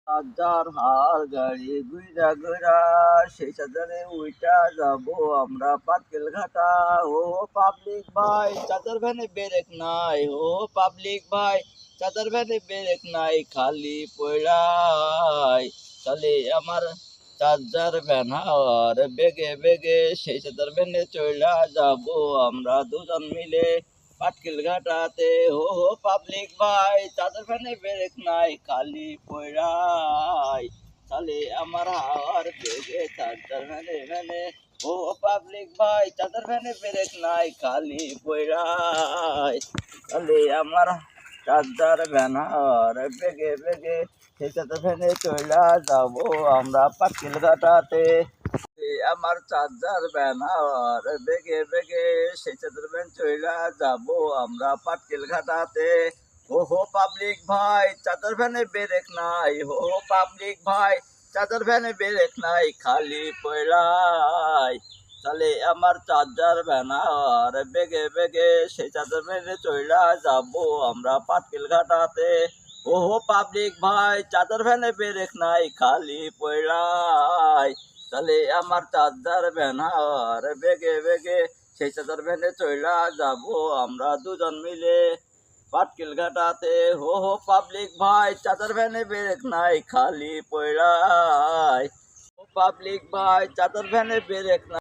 হাজার হার গাড়ি গুইরা গুইরা সেই সাজারে উইটা যাব আমরা পাটকেল ঘাটা। ও পাবলিক ভাই চাচার ভ্যানে বেরেক নাই, ও পাবলিক ভাই চাচার ভ্যানে বেরেক নাই, খালি পয়ড়াই চলে আমার চার্জার ভ্যান। আর বেগে বেগে সেই চাচার ভ্যানে চইলা যাব আমরা দুজন মিলে পাটকেল ঘাটাতে। হো পাবলিক ভাই চাদর ফ্যানে ব্রেক নাই, খালি পয়ড়াই চলে আমার হাওয়ার বেগে চাদর ফ্যানে ফ্যানে। ও পাবলিক ভাই চাদর ফ্যানে ব্রেক নাই, খালি পয়ড়াই চলে আমার চাদর ভ্যানার বেগে বেগে সেই চাদর ফ্যানে চইলা যাবো আমরা পাটকেল ঘাটাতে। আমার চার্জার ব্যানার বেগে বেগে সেই চার্জার ব্যান চইলা যাব আমরা পাটকেল ঘাটাতে। হো পাবলিক ভাই চার্জার ভ্যানে বেরেক নাই, হো পাবলিক ভাই চার্জার ভ্যানে বেরেক নাই, খালি পয়লাই চলে আমার চার্জার ব্যানার বেগে বেগে সেই চার্জার ভ্যানে চইলা যাব আমরা পাটকেল ঘাটাতে। হো পাবলিক ভাই চার্জার ভ্যানে বেরেক নাই, খালি পয়লাই চলে আমার চার্জার ভ্যানার বেগে বেগে সেই চার্জার ভ্যানে চইলা যাব আমরা দুজন মিলে পাটকেল ঘাটাতে। হো পাবলিক ভাই চার্জার ভ্যানে ব্রেক নাই, খালি পয়ড়াই। ও পাবলিক ভাই চার্জার ভ্যানে ব্রেক নাই।